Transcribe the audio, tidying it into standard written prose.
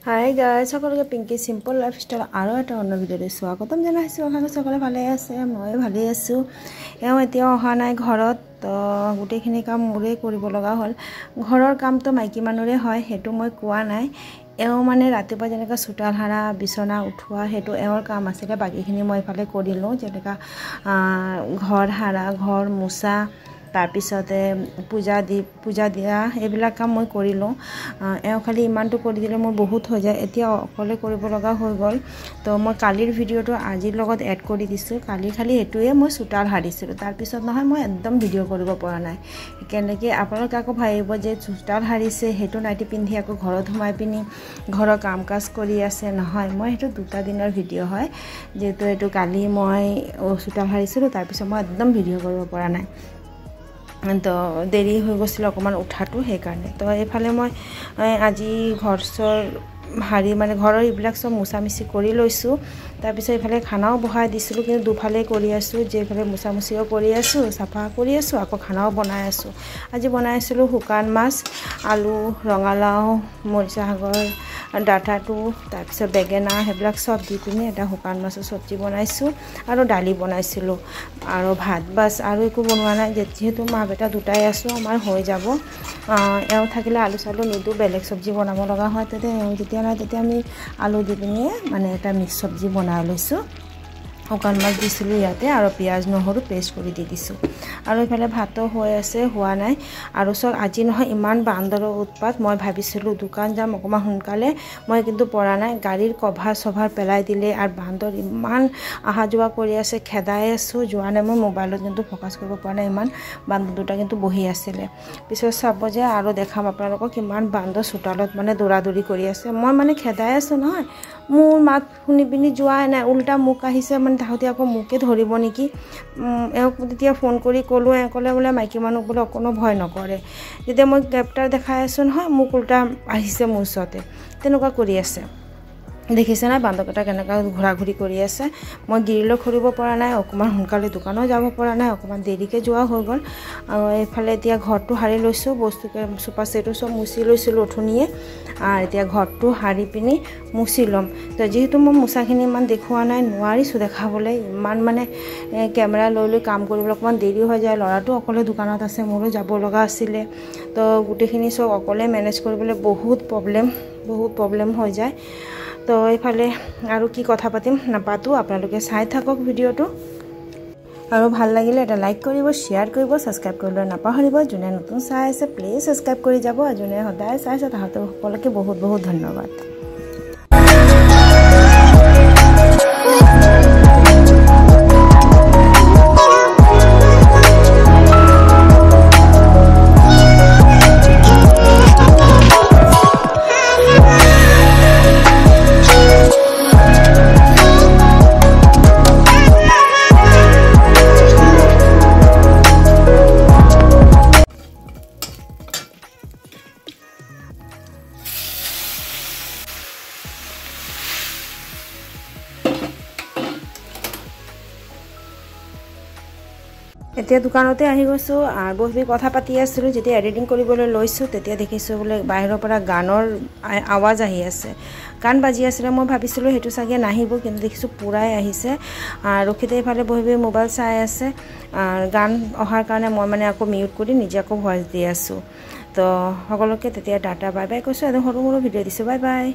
Hi guys, সকলকে Pinky simple lifestyle আৰু এটা অন্য ভিডিঅ'লৈ স্বাগতম জনাইছোঁ। আপোনালোক সকলে ভালে আছে, মই ভালেই আছোঁ। এতিয়াও অহা নাই ঘৰত, তো গোটেইখিনি কাম মোৰেই কৰিব লগা হ'ল। ঘৰৰ কামটো মাইকী মানুহৰে হয়, সেইটো মই কোৱা নাই। মানে ৰাতিপুৱা যেনেকৈ চোতাল সাৰা, বিচনা উঠোৱা, সেইটো এওঁৰ কাম আছিলে। বাকীখিনি মই ইফালে কৰিলোঁ, যেনেকৈ ঘৰ সাৰা, ঘৰ মোচা, তাৰপিছতে পূজা দিয়া এইবিলাক কাম মই কৰিলোঁ। এওঁ খালি ইমানটো কৰি দিলে মোৰ বহুত হৈ যায়, এতিয়া অকলে কৰিব লগা হৈ গ'ল। তো মই কালিৰ ভিডিঅ'টো আজিৰ লগত এড কৰি দিছোঁ। কালি খালি সেইটোৱে মই চোতাল সাৰিছিলোঁ, তাৰপিছত নহয় মই একদম ভিডিঅ' কৰিব পৰা নাই। কেনেকৈ আপোনালোকে আকৌ ভাবিব যে চোতাল সাৰিছে, সেইটো নাইটি পিন্ধি আকৌ ঘৰত সোমাই পিনি ঘৰৰ কাম কাজ কৰি আছে। নহয়, মই সেইটো 2টা দিনৰ ভিডিঅ' হয়, যিহেতু এইটো কালি মই চোতাল সাৰিছিলোঁ, তাৰপিছত মই একদম ভিডিঅ' কৰিব পৰা নাই। তো দেৰি হৈ গৈছিল অকণমান উঠাটো, সেইকাৰণে। তো এইফালে মই আজি ঘৰ চৰ সাৰি মানে ঘৰৰ এইবিলাক চব মোচা মিচি কৰি লৈছোঁ। তাৰপিছত এইফালে খানাও বহাই দিছিলোঁ, কিন্তু দুফালে কৰি আছোঁ। যিফালে মোচামুচিও কৰি আছোঁ, চাফা কৰি আছোঁ, আকৌ খানাও বনাই আছোঁ। আজি বনাই আছিলোঁ শুকান মাছ, আলু, ৰঙালাও, মৰিচা শাকৰ ডাটাটো, তাৰপিছত বেঙেনা, সেইবিলাক চব দি পিনি এটা শুকান মাছৰ চব্জি বনাইছোঁ আৰু দালি বনাইছিলোঁ আৰু ভাত। বাছ আৰু একো বনোৱা নাই, যিহেতু মা বেটা দুটাই আছোঁ, আমাৰ হৈ যাব। এওঁ থাকিলে আলু চালু নিদিওঁ, বেলেগ চব্জি বনাব লগা হয়। যেতিয়া নাই তেতিয়া আমি আলু দি পিনিয়ে মানে এটা মিক্স চব্জি বনাই লৈছোঁ। শুকান মাছ দিছিলোঁ ইয়াতে, আৰু পিঁয়াজ নহৰু পেষ্ট কৰি দি দিছোঁ। আৰু এইফালে ভাতো হৈ আছে, হোৱা নাই। আৰু চব আজি নহয় ইমান বান্দৰৰ উৎপাত। মই ভাবিছিলোঁ দোকান যাম অকণমান সোনকালে, মই কিন্তু পৰা নাই। গাড়ীৰ কভাৰ চভাৰ পেলাই দিলে, আৰু বান্দৰ ইমান অহা যোৱা কৰি আছে, খেদাই আছোঁ, যোৱা নাই। মই মোবাইলত কিন্তু ফ'কাছ কৰিব পৰা নাই, ইমান বান্দৰ দুটা কিন্তু বহি আছিলে। পিছত চাব যে আৰু দেখাম আপোনালোকক কিমান বান্দৰ চোতালত মানে দৌৰা দৌৰি কৰি আছে। মই মানে খেদাই আছোঁ নহয়, মোৰ মাত শুনি পিনি যোৱাই নাই, উল্টা মোক আহিছে। মানে তাহাঁতি আকৌ মোকে ধৰিব নেকি। এওঁক তেতিয়া ফোন কৰি ক'লোঁ, এওঁ ক'লে বোলে মাইকী মানুহ বোলে অকণো ভয় নকৰে। যেতিয়া মই কেপটাৰ দেখাই আছোঁ নহয়, মোক উল্টা আহিছে মোৰ ওচৰতে, তেনেকুৱা কৰি আছে। দেখিছে নাই বান্দৰকেইটা কেনেকৈ ঘূৰা ঘূৰি কৰি আছে। মই গিৰিলৈ খৰিব পৰা নাই, অকণমান সোনকালে দোকানো যাব পৰা নাই, অকণমান দেৰিকৈ যোৱা হৈ গ'ল। আৰু এইফালে এতিয়া ঘৰটো সাৰি লৈছোঁ, বস্তুকে চোফা ছেটো চব মুচি লৈছিলোঁ অথনিয়ে। আৰু এতিয়া ঘৰটো সাৰি পিনি মুচি ল'ম। তো যিহেতু মই মোচাখিনি ইমান দেখুওৱা নাই, নোৱাৰিছোঁ দেখাবলৈ, ইমান মানে কেমেৰা লৈ কাম কৰিবলৈ অকণমান দেৰি হৈ যায়। ল'ৰাটো অকলে দোকানত আছে, মোৰো যাব লগা আছিলে। তো গোটেইখিনি চব অকলে মেনেজ কৰিবলৈ বহুত প্ৰব্লেম হৈ যায়। তো এইফালে আৰু কি কথা পাতিম, নাপাতোঁ, আপোনালোকে চাই থাকক ভিডিঅ'টো। আৰু ভাল লাগিলে এটা লাইক কৰিব, শ্বেয়াৰ কৰিব, ছাবস্ক্ৰাইব কৰিবলৈ নাপাহৰিব। যোনে নতুন চাই আছে প্লিজ ছাবস্ক্ৰাইব কৰি যাব, আৰু যোনে সদায় চাইছে তাহাঁতক সকলোকে বহুত বহুত ধন্যবাদ। এতিয়া দোকানতে আহি গৈছোঁ, আৰু বহি কথা পাতি আছিলোঁ। যেতিয়া এডিটিং কৰিবলৈ লৈছোঁ, তেতিয়া দেখিছোঁ বোলে বাহিৰৰ পৰা গানৰ আৱাজ আহি আছে, গান বাজি আছিলে। মই ভাবিছিলোঁ সেইটো চাগে নাহিব, কিন্তু দেখিছোঁ পূৰাই আহিছে। ৰখিতে এইফালে বহি মোবাইল চাই আছে। গান অহাৰ কাৰণে মই মানে আকৌ মিউট কৰি নিজে আকৌ ভইচ দি আছোঁ। তো সকলোকে তেতিয়া টাটা বাই বাই কৈছোঁ, এনে সৰু ভিডিঅ' দিছোঁ, বাই বাই।